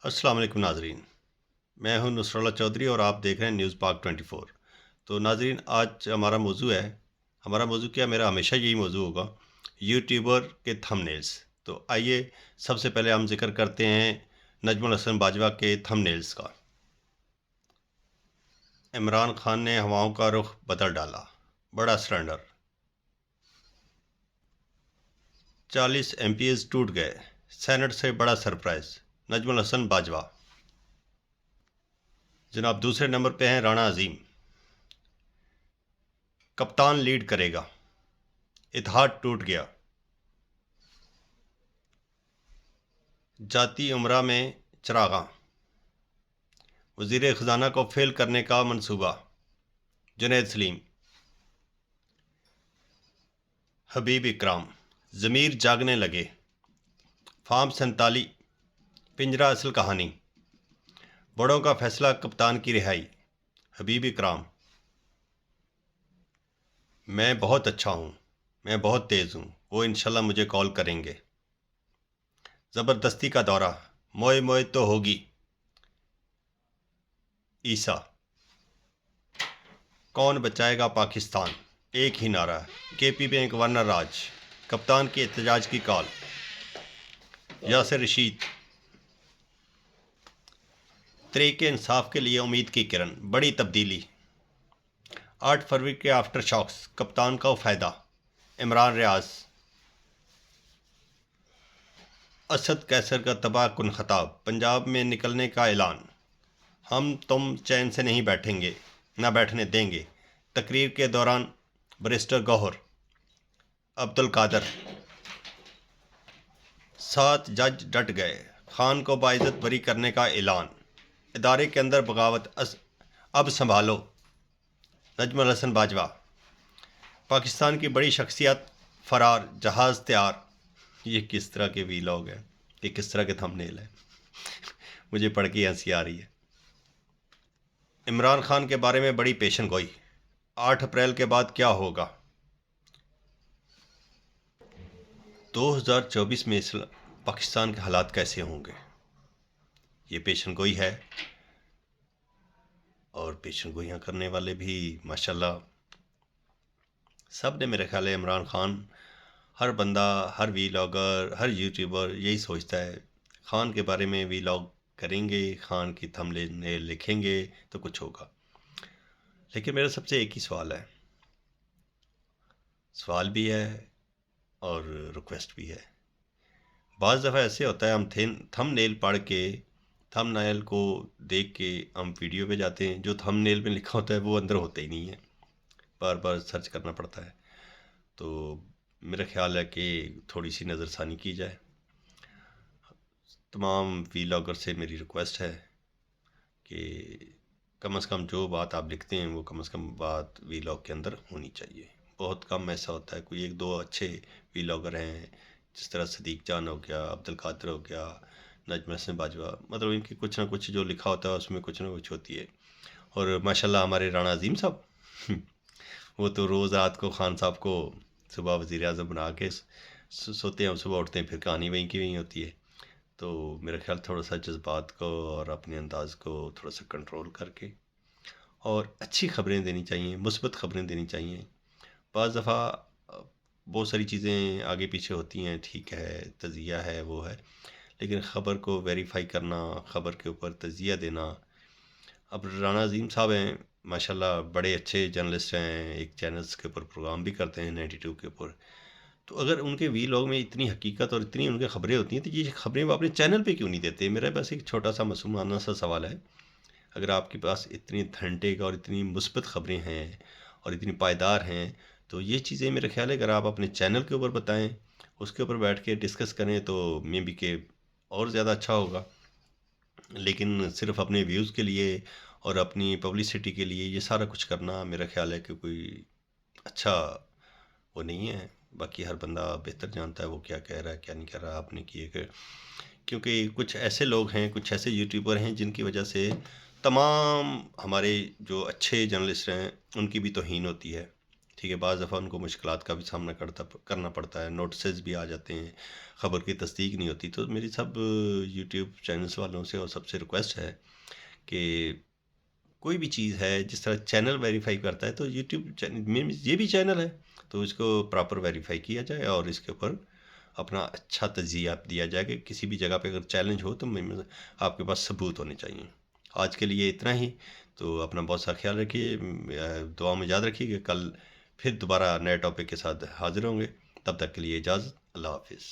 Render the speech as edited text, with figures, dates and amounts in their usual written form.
अस्सलाम वालेकुम नाजरीन। मैं हूं नुसरत चौधरी और आप देख रहे हैं न्यूज़ पाक 24। तो नाजरीन, आज हमारा मौजू क्या, मेरा हमेशा यही मौजू होगा, यूट्यूबर के थंबनेल्स। तो आइए सबसे पहले हम जिक्र करते हैं नजमुल हसन बाजवा के थंबनेल्स का। इमरान खान ने हवाओं का रुख बदल डाला, बड़ा सरेंडर, 40 MPs टूट गए, सेनेट से बड़ा सरप्राइज, नजमुल हसन बाजवा। जनाब, दूसरे नंबर पे हैं राणा अजीम, कप्तान लीड करेगा, इत्तेहाद टूट गया, जाती उमरा में चरागां, वज़ीर ख़जाना को फेल करने का मंसूबा, जुनैद सलीम, हबीब इकराम, ज़मीर जागने लगे, फार्म 47, पिंजरा असल कहानी, बड़ों का फैसला, कप्तान की रिहाई, हबीब इकराम, मैं बहुत अच्छा हूँ, मैं बहुत तेज़ हूँ, वो इंशाल्लाह मुझे कॉल करेंगे, ज़बरदस्ती का दौरा, मोए मोए तो होगी, ईसा, कौन बचाएगा पाकिस्तान, एक ही नारा, KP बैंक वर्नर राज, कप्तान की एहतजाज की कॉल, यासिर रशीद, तरीके इंसाफ के लिए उम्मीद की किरण, बड़ी तब्दीली, 8 फरवरी के आफ्टर शॉक्स, कप्तान का फ़ायदा, इमरान रियाज, असद कैसर का तबाह कुन खताब, पंजाब में निकलने का ऐलान, हम तुम चैन से नहीं बैठेंगे, ना बैठने देंगे, तकरीर के दौरान बैरिस्टर गौहर, अब्दुल कादर, 7 जज डट गए, खान को बाइज्जत बरी करने का ऐलान, इदारे के अंदर बगावत, अब संभालो, नजमुल हसन बाजवा, पाकिस्तान की बड़ी शख्सियत फरार, जहाज़ तैयार। ये किस तरह के वीलॉग हैं, ये किस तरह के थंबनेल हैं, मुझे पढ़ के हंसी आ रही है। इमरान खान के बारे में बड़ी पेशन गोई, 8 अप्रैल के बाद क्या होगा, 2024 में पाकिस्तान के हालात कैसे होंगे, ये पेशन गोई है। और पेशन गोइयाँ करने वाले भी माशाल्लाह सब ने, मेरे ख्याल है इमरान खान, हर बंदा, हर वीलॉगर, हर यूट्यूबर यही सोचता है खान के बारे में वीलॉग करेंगे, खान की थंबनेल लिखेंगे तो कुछ होगा। लेकिन मेरा सबसे एक ही सवाल भी है और रिक्वेस्ट भी है। बाज़ दफ़ा ऐसे होता है, हम थंबनेल पढ़ के, थंबनेल को देख के हम वीडियो पे जाते हैं, जो थंबनेल में लिखा होता है वो अंदर होता ही नहीं है, बार बार सर्च करना पड़ता है। तो मेरा ख्याल है कि थोड़ी सी नज़रसानी की जाए। तमाम वीलॉगर से मेरी रिक्वेस्ट है कि कम से कम जो बात आप लिखते हैं वो कम से कम बात वीलॉग के अंदर होनी चाहिए। बहुत कम ऐसा होता है, कोई एक दो अच्छे वीलॉगर हैं, जिस तरह सदीक जान हो गया, अब्दुल कादर हो गया, नजमुल हसन बाजवा, मतलब इनकी कुछ ना कुछ जो लिखा होता है उसमें कुछ ना कुछ होती है। और माशाल्लाह हमारे राणा अजीम साहब वो तो रोज़ रात को खान साहब को सुबह वज़ीर आज़म बना के सोते हैं, सुबह उठते हैं फिर कहानी वहीं की वहीं होती है। तो मेरा ख्याल थोड़ा सा जज्बात को और अपने अंदाज़ को थोड़ा सा कंट्रोल करके और अच्छी ख़बरें देनी चाहिए, मुस्बत ख़बरें देनी चाहिए। बाज़ दफ़ा बहुत सारी चीज़ें आगे पीछे होती हैं, ठीक है, तज़िया है, वो है, लेकिन ख़बर को वेरीफ़ाई करना, ख़बर के ऊपर तज़िया देना। अब राणा अज़ीम साहब हैं माशाल्लाह, बड़े अच्छे जर्नलिस्ट हैं, एक चैनल्स के ऊपर प्रोग्राम भी करते हैं 92 के ऊपर। तो अगर उनके वीलॉग में इतनी हकीकत और इतनी उनकी ख़बरें होती हैं तो ये ख़बरें वो अपने चैनल पे क्यों नहीं देते? मेरा बस एक छोटा सा मासूमाना सा सवाल है। अगर आपके पास इतनी ऑथेंटिक और इतनी मुस्बत ख़बरें हैं और इतनी पायदार हैं, तो ये चीज़ें मेरा ख़्याल है अगर आप अपने चैनल के ऊपर बताएं, उसके ऊपर बैठ के डिस्कस करें तो मे बी के और ज़्यादा अच्छा होगा। लेकिन सिर्फ अपने व्यूज़ के लिए और अपनी पब्लिसिटी के लिए ये सारा कुछ करना, मेरा ख़्याल है कि कोई अच्छा वो नहीं है। बाकी हर बंदा बेहतर जानता है वो क्या कह रहा है, क्या नहीं कह रहा, आपने किए कि, क्योंकि कुछ ऐसे लोग हैं, कुछ ऐसे यूट्यूबर हैं जिनकी वजह से तमाम हमारे जो अच्छे जर्नलिस्ट हैं उनकी भी तौहीन होती है। ٹھیک ہے، بعض دفعہ ان کو مشکلات کا بھی سامنا کرنا پڑتا ہے، نوٹسز بھی آ جاتے ہیں، خبر کی تصدیق نہیں ہوتی. تو میری سب یوٹیوب چینلز والوں سے اور سب سے ریکویسٹ ہے کہ کوئی بھی چیز ہے، جس طرح چینل ویریفائی کرتا ہے تو یوٹیوب چینل میں یہ بھی چینل ہے، تو اس کو پراپر ویریفائی کیا جائے اور اس کے اوپر اپنا اچھا تجزیہ دیا جائے کہ کسی بھی جگہ پہ اگر چیلنج ہو تو آپ کے پاس ثبوت ہونے چاہیے. آج کے لیے اتنا ہی. تو اپنا بہت سا خیال رکھیے، دعا میں یاد رکھیے کہ کل پھر دوبارہ نئے ٹاپک کے ساتھ حاضر ہوں گے. تب تک کے لیے اجازت. اللہ حافظ.